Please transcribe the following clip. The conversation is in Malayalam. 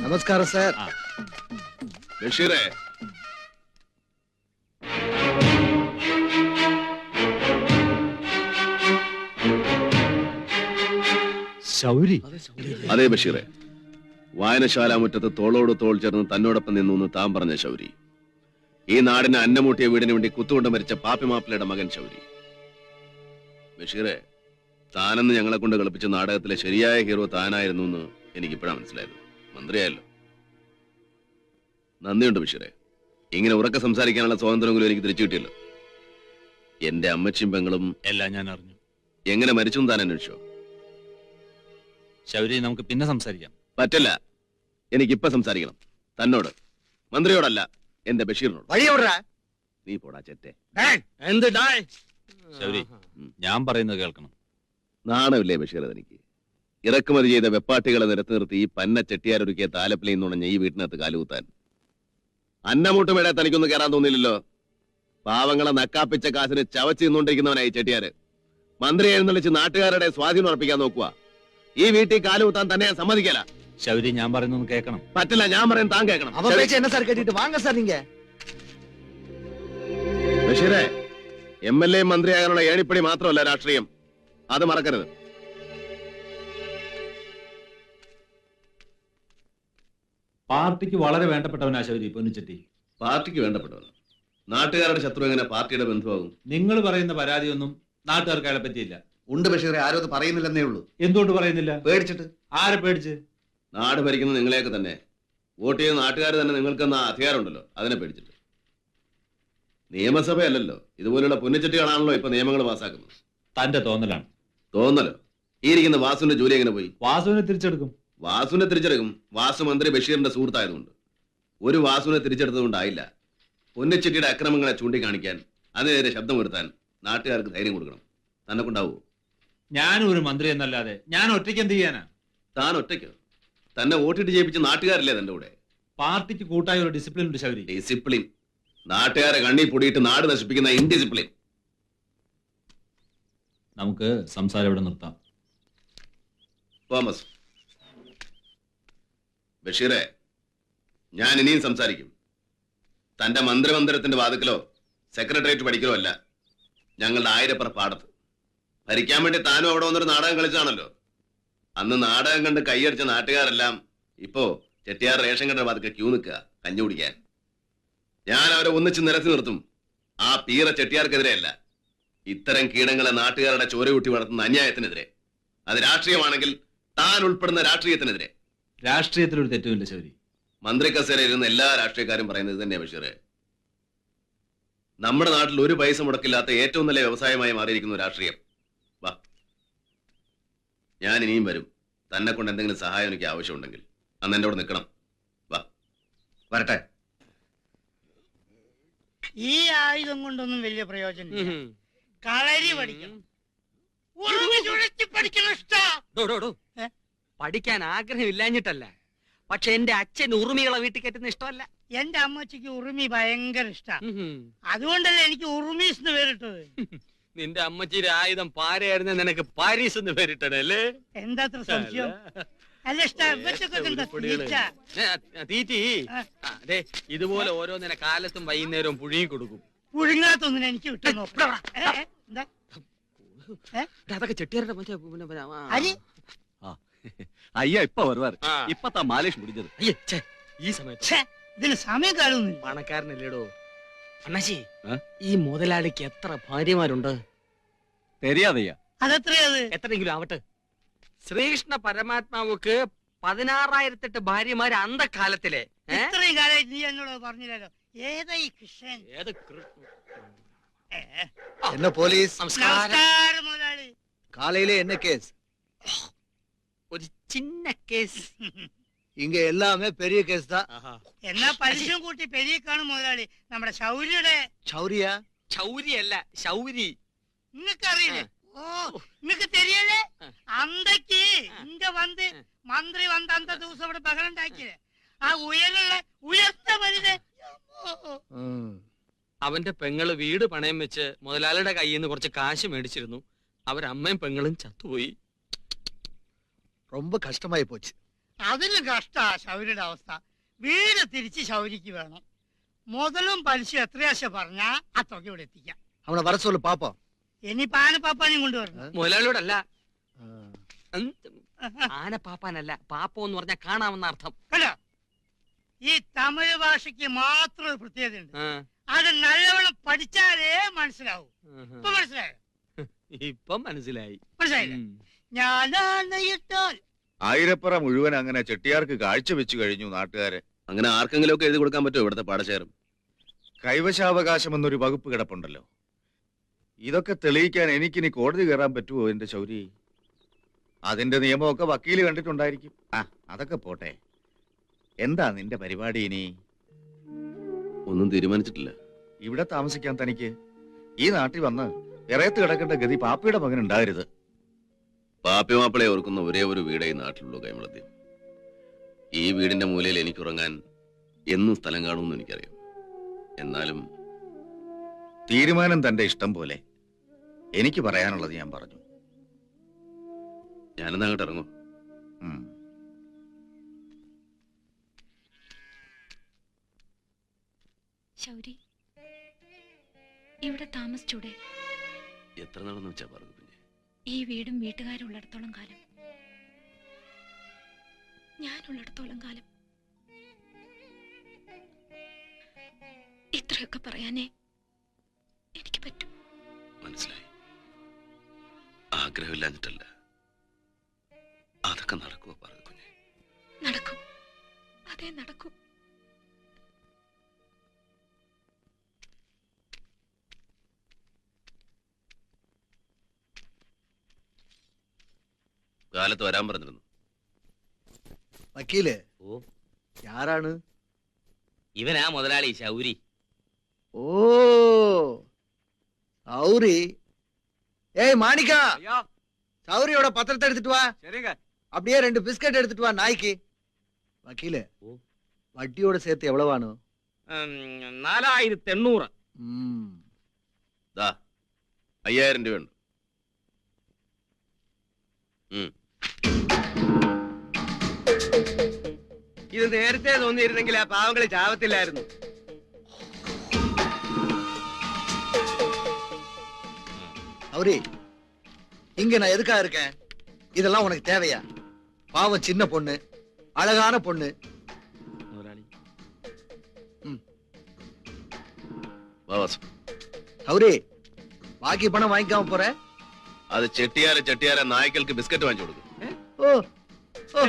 നമസ്കാരം സാർ. ബഷീറേ, ശൗരി? അതെ ബഷീറെ, വായനശാല മുറ്റത്ത് തോളോട് തോൾ ചേർന്ന് തന്നോടൊപ്പം നിന്നു താൻ പറഞ്ഞ ശൗരി. ഈ നാടിന് അന്നമൂട്ടിയ വീടിന് വേണ്ടി കുത്തുകൊണ്ട് മരിച്ച പാപ്പിമാപ്പിളയുടെ മകൻ ശൗരി. ബഷീറെ, താനെന്ന് ഞങ്ങളെ കൊണ്ട് കളിപ്പിച്ച നാടകത്തിലെ ശരിയായ ഹീറോ താനായിരുന്നു എന്ന് എനിക്കിപ്പോഴാണ് മനസ്സിലായത്. മന്ത്രിയായല്ലോ. നന്ദിയുണ്ട് ബഷീറെ. ഇങ്ങനെ ഉറക്കെ സംസാരിക്കാനുള്ള സ്വാതന്ത്ര്യങ്ങളും എനിക്ക് തിരിച്ചു കിട്ടിയല്ലോ. എന്റെ അമ്മച്ചിയും പെങ്ങളും എല്ലാം ഞാൻ അറിഞ്ഞു. എങ്ങനെ മരിച്ചു താൻ അന്വേഷിച്ചോ? ശൗരി, നമുക്ക് പിന്നെ സംസാരിക്കാം. പറ്റില്ല, എനിക്കിപ്പോ സംസാരിക്കണം. തന്നോട്, മന്ത്രിയോടല്ല, എന്റെ ബഷീറിനോട്. നീ പോടാ ചെറ്റേ. ശൗരി, ഞാൻ പറയുന്നത് കേൾക്കണം. നാണമില്ലേ ബഷീർ തനിക്ക്? ഇറക്കുമതി ചെയ്ത വെപ്പാട്ടികളെ നിരത്തി നിർത്തി ഈ പന്ന ചെട്ടിയാരൊരുക്കിയ താലപ്പിലയിൽ നുണഞ്ഞ ഈ വീട്ടിനകത്ത് കാലുകുത്താൻ അന്നമൂട്ടുമേടെ തനിക്കൊന്നും കയറാൻ തോന്നിയില്ലല്ലോ. പാവങ്ങളെ നക്കാപ്പിച്ച കാശിന് ചവച്ച് നിന്നുകൊണ്ടിരിക്കുന്നവനായി ചെട്ടിയാര്. മന്ത്രി എഴുന്നള്ളിച്ച് നാട്ടുകാരുടെ സ്വാധീനം ഉറപ്പിക്കാൻ നോക്കുക. ഈ വീട്ടിൽ കാലുകുത്താൻ തന്നെ സമ്മതിക്കല. ശൗരി, ഞാൻ പറയുന്നൊന്ന് കേൾക്കണം. പറ്റില്ല, ഞാൻ പറയും താൻ കേൾക്കണം. ബഷീറെ, MLA മന്ത്രിയാകാനുള്ള ഏണിപ്പടി മാത്രമല്ല രാഷ്ട്രീയം, അത് മറക്കരുത്. പാർട്ടിക്ക് വളരെ വേണ്ടപ്പെട്ടവനാ ശൗരി പൊന്നിച്ചെട്ടി. പാർട്ടിക്ക് വേണ്ടപ്പെട്ടവൻ നാട്ടുകാരുടെ ശത്രു എങ്ങനെ പാർട്ടിയുടെ ബന്ധുവാകും? നിങ്ങൾ പറയുന്ന പരാതിയൊന്നും നാട്ടുകാർക്ക് അയാളെ പറ്റിയില്ല. ഉണ്ട് ബഷീറെ, ആരും അത് പറയുന്നില്ലെന്നേ ഉള്ളൂ. എന്തുകൊണ്ട് പറയുന്നില്ല? പേടിച്ചിട്ട്. ആരെ പേടിച്ച്? നാട് ഭരിക്കുന്നത് നിങ്ങളെയൊക്കെ തന്നെ. വോട്ട് ചെയ്യുന്ന നാട്ടുകാർ തന്നെ നിങ്ങൾക്കെന്ന അധികാരമുണ്ടല്ലോ, അതിനെ പേടിച്ചിട്ട്. നിയമസഭയല്ലല്ലോ, ഇതുപോലുള്ള പുന്നച്ചട്ടികളാണല്ലോ ഇപ്പൊ നിയമങ്ങൾ പാസ്സാക്കുന്നത്. തന്റെ തോന്നലാണ്. തോന്നലോ? ഈ ഇരിക്കുന്ന വാസുവിന്റെ ജോലി എങ്ങനെ പോയി? വാസുവിനെ തിരിച്ചെടുക്കും. വാസുവിനെ തിരിച്ചെടുക്കും. വാസു മന്ത്രി ബഷീറിന്റെ സുഹൃത്തായതുകൊണ്ട്. ഒരു വാസുവിനെ തിരിച്ചെടുത്തതുകൊണ്ടായില്ല. പുന്നച്ചട്ടിയുടെ അക്രമങ്ങളെ ചൂണ്ടിക്കാണിക്കാൻ, അതിനെതിരെ ശബ്ദമുയർത്താൻ നാട്ടുകാർക്ക് ധൈര്യം കൊടുക്കണം. തന്നെ കൊണ്ടാവൂ? ഞാനും ഒരു മന്ത്രി എന്നല്ലാതെ ഞാൻ ഒറ്റയ്ക്ക് എന്ത് ചെയ്യാനാ? താൻ ഒറ്റയ്ക്കോ? തന്നെ വോട്ടിട്ട് ജയിപ്പിച്ച നാട്ടുകാരല്ലേ തന്റെ കൂടെ? പാർട്ടിക്ക് കൂട്ടായ ഒരു ഡിസിപ്ലിൻ ഉണ്ട് ശൗരി. ഡിസിപ്ലിൻ? നാട്ടുകാരെ കണ്ണി പൊടിയിട്ട് നാട് നശിപ്പിക്കുന്ന ഇൻഡിസിപ്ലിൻ. നമുക്ക് സംസാരം ഇവിടെ നിർത്താം. തോമസ്, ബഷീറെ, ഞാൻ ഇനിയും സംസാരിക്കും. തന്റെ മന്ത്രിമന്ദിരത്തിന്റെ വാതിക്കലോ സെക്രട്ടേറിയറ്റ് പഠിക്കലോ അല്ല, ഞങ്ങളുടെ ആയിരപ്പുറ പാടത്ത്. ഭരിക്കാൻ വേണ്ടി താനും അവിടെ വന്നൊരു നാടകം കളിച്ചാണല്ലോ. അന്ന് നാടകം കണ്ട് കൈയടിച്ച നാട്ടുകാരെല്ലാം ഇപ്പോ ചെട്ടിയാർ റേഷൻ കട വാതിക്ക ക്യൂ നിൽക്കുക കഞ്ഞി കുടിക്കാൻ. ഞാൻ അവരെ ഒന്നിച്ച് നിരത്തി നിർത്തും. ആ പീറ ചെട്ടിയാർക്കെതിരെയല്ല, ഇത്തരം കീടങ്ങളെ നാട്ടുകാരുടെ ചോരയൂട്ടി വളർത്തുന്ന അന്യായത്തിനെതിരെ. അത് രാഷ്ട്രീയമാണെങ്കിൽ താൻ ഉൾപ്പെടുന്ന രാഷ്ട്രീയത്തിനെതിരെ. രാഷ്ട്രീയത്തിലൊരു തെറ്റുമില്ല ശൗരി. മന്ത്രി കസേരയിൽ ഇരുന്ന എല്ലാ രാഷ്ട്രീയക്കാരും പറയുന്നത് തന്നെ ബഷീറെ. നമ്മുടെ നാട്ടിൽ ഒരു പൈസ മുടക്കില്ലാത്ത ഏറ്റവും നല്ല വ്യവസായമായി മാറിയിരിക്കുന്നു രാഷ്ട്രീയം. വാ, ഞാൻ ഇനിയും വരും. തന്നെ കൊണ്ട് എന്തെങ്കിലും സഹായം എനിക്ക് ആവശ്യമുണ്ടെങ്കിൽ അന്ന് എന്റെ കൂടെ നിൽക്കണം. വാ, വരട്ടെ. ഈ ആയുധം കൊണ്ടൊന്നും വലിയ പ്രയോജനം. കളരി പഠിക്കണം. പഠിക്കാൻ ആഗ്രഹമില്ലാഞ്ഞിട്ടല്ല, പക്ഷെ എന്റെ അച്ഛൻ ഉറുമികളെ വീട്ടിൽ കയറ്റുന്ന ഇഷ്ടമല്ല. എന്റെ അമ്മച്ചിക്ക് ഉറുമി ഭയങ്കര ഇഷ്ടമാണ്. അതുകൊണ്ടല്ലേ എനിക്ക് ഉറുമീസ് എന്ന് പേരിട്ടത്. നിന്റെ അമ്മച്ചിയുടെ ആയുധം പാരയായിരുന്ന നിനക്ക് പാരീസ് എന്ന് പേരിട്ടല്ലേ? എന്താ സംശയം? തീറ്റി അതെ, ഇതുപോലെ ഓരോന്നിനെ കാലത്തും വൈകുന്നേരവും പുഴുങ്ങി കൊടുക്കും. പുഴുങ്ങാത്തൊന്നിനെ എനിക്ക് കിട്ടുന്നു. അതൊക്കെ ചെട്ടിയാരുടെ അയ്യ ഇപ്പൊ വരുവാറ്. ഇപ്പത്താ മാലേഷ് മുടിഞ്ഞത്. ഈ സമയത്ത് ഇതിന് സമയം കാണുന്നില്ല. പണക്കാരനല്ലേടോ അണ്ണാശി. ഈ മുതലാളിക്ക് എത്ര ഭാര്യമാരുണ്ട്? തെരിയാതയ്യ. അതെത്രയത്? എത്രയെങ്കിലും ആവട്ടെ. ശ്രീകൃഷ്ണ പരമാത്മാവുക്ക് 16,008 ഭാര്യമാര് അന്തക്കാലത്തിലെ. ഇത്രയും കാലമായിട്ട് നീ എന്നോട് പറഞ്ഞില്ലല്ലോ. ഏതാ ഈ കൃഷ്ണൻ? என்ன போலீஸ்? നമസ്കാരം മുതലാളി. காலையிலே என்ன கேஸ்? ഒരു ചിന്ന കേസ്. இங்க எல்லாமே பெரிய கேஸ் தான். എന്നാ പലിശയും കൂട്ടി പെരിയ കാണും മുതലാളി. നമ്മുടെ ശൗര്യയുടെ. சௌரியா? ചൗരിയല്ല, ശൗരി. നിങ്ങക്ക് അറിയില്ലേ? ഓ, നിങ്ങക്ക് തെരിയല്ലേ? അന്തക്ക് ഇங்க வந்து മന്ത്രി വന്ന അന്ത ദിവസം ഇവിടെ ബഹളം ഉണ്ടാക്കിയേ. ആ ഉയലുള്ള അവന്റെ പെങ്ങള് വീട് പണയം വെച്ച് മുതലാളിയുടെ കയ്യിൽ നിന്ന് കുറച്ച് കാശ് മേടിച്ചിരുന്നു. അവരമ്മയും പെങ്ങളും ചത്തുപോയി. ரொம்ப കഷ്ടമായി പോச்சு. അതിന് കഷ്ടാ ശൗര്യയുടെ അവസ്ഥ. വീട് തിരിച്ച് ശൗരിക്ക് വേണം. മുതലും പലിശ എത്രയാശ പറഞ്ഞാ ആ തുക ഇവിടെ എത്തിക്കാം. അവനെ വர சொல்லு പാപ്പം. ഇനിയിപ്പോ ആനപ്പാപ്പാനെയും കൊണ്ടുവരണം. മുതലാളിയോടല്ല, ആനപ്പാപ്പാനല്ല, പാപ്പോ എന്ന് പറഞ്ഞാൽ കാണാമെന്ന അർത്ഥം. കണ്ടോ, ഈ തമിഴ് ഭാഷയ്ക്ക് മാത്രം ഒരു പ്രത്യേകതയുണ്ട്. ആ, അത് നല്ലവണ്ണം പഠിച്ചാലേ മനസ്സിലാവൂ. ഇപ്പൊ മനസ്സിലായോ? ഇപ്പം മനസ്സിലായി. മനസ്സിലായില്ലേ? ഞാനാണ് ഇട്ടാൽ ആയിരപ്പറ മുഴുവൻ അങ്ങനെ ചെട്ടിയാർക്ക് കാഴ്ചവെച്ചു കഴിഞ്ഞു നാട്ടുകാരെ. അങ്ങനെ ആർക്കെങ്കിലും ഒക്കെ എഴുതി കൊടുക്കാൻ പറ്റുമോ ഇവിടുത്തെ പാടശേരം? കൈവശാവകാശം എന്നൊരു വകുപ്പ് കിടപ്പുണ്ടല്ലോ. ഇതൊക്കെ തെളിയിക്കാൻ എനിക്കിനി കോടതി കയറാൻ പറ്റുമോ എന്റെ ശൗരി? അതിന്റെ നിയമമൊക്കെ വക്കീല് കണ്ടിട്ടുണ്ടായിരിക്കും. ആ, അതൊക്കെ പോട്ടെ. എന്താ നിന്റെ പരിപാടി ഇനി? ഒന്നും തീരുമാനിച്ചിട്ടില്ല. ഇവിടെ താമസിക്കാൻ തനിക്ക് ഈ നാട്ടിൽ വന്ന് ഇറയത്ത് കിടക്കേണ്ട ഗതി പാപ്പയുടെ മകൻ ഉണ്ടാകരുത്. പാപ്പി മാപ്പിളെ ഓർക്കുന്ന ഒരേ ഒരു വീടേ ഈ നാട്ടിലുള്ളൂ കൈമളദ്യം. ഈ വീടിന്റെ മൂലയിൽ എനിക്കുറങ്ങാൻ എന്നും സ്ഥലം കാണുമെന്ന് എനിക്കറിയാം. എന്നാലും തീരുമാനം തന്റെ ഇഷ്ടം പോലെ. എനിക്ക് പറയാനുള്ളത് ഞാൻ പറഞ്ഞു. ഞാനെന്നാ അങ്ങോട്ട് ഇറങ്ങും. ഉം. ശൗരി, ഇവിടെ താമസിച്ചൂടെ? എത്ര നാളെന്ന് വെച്ചാ പറഞ്ഞു കുഞ്ഞെ? ഈ വീടും വീട്ടുകാരും ഉള്ളിടത്തോളം കാലം, ഞാനുള്ളിടത്തോളം കാലം. ഇത്രയൊക്കെ പറയാനേ എനിക്ക് പറ്റും. മനസ്സിലായി. ആഗ്രഹമില്ലാഞ്ഞിട്ടല്ല, അതൊക്കെ നടക്കുമോ പറഞ്ഞു കുഞ്ഞെ? നടക്കും, അതേ നടക്കും. കാലത്ത് വരാൻ പറഞ്ഞിരുന്നു. വക്കീല് ഓ, யாராണ്? ഇവനാ മുതലാളി ശൗരി. ஓ சௌரி. ஏய் மாணிக்கா, சௌரியோட பத்திரத்தை எடுத்துட்டு வா. சரிங்க. அப்படியே 2 பிஸ்கட் எடுத்துட்டு வா நாய்க்கு. வக்கீல, ஓ. வட்டியோட சேர்த்து எவ்வளவானு? 4800. ദാ 5000 രൂപയുണ്ട്. ഇത് നേരത്തെ തോന്നിയിരുന്നെങ്കിൽ ആ പാവങ്ങള് ചാവത്തില്ലായിരുന്നു. சௌரி, இங்க நான் எதுக்காக இருக்கேன்? இதெல்லாம் உனக்கு தேவையா? பாவம் சின்ன பொண்ணு, அழகான பொண்ணு. മുതലാളി, വാ വാസു. சௌரி, பாக்கி பணம் வாங்கிக்காம போற? അത് ചെട്ടിയാരെ നായ്ക്കൾക്ക് ബിസ്ക്കറ്റ് വാങ്ങിച്ചു കൊടുക്കും. ஓ ஓ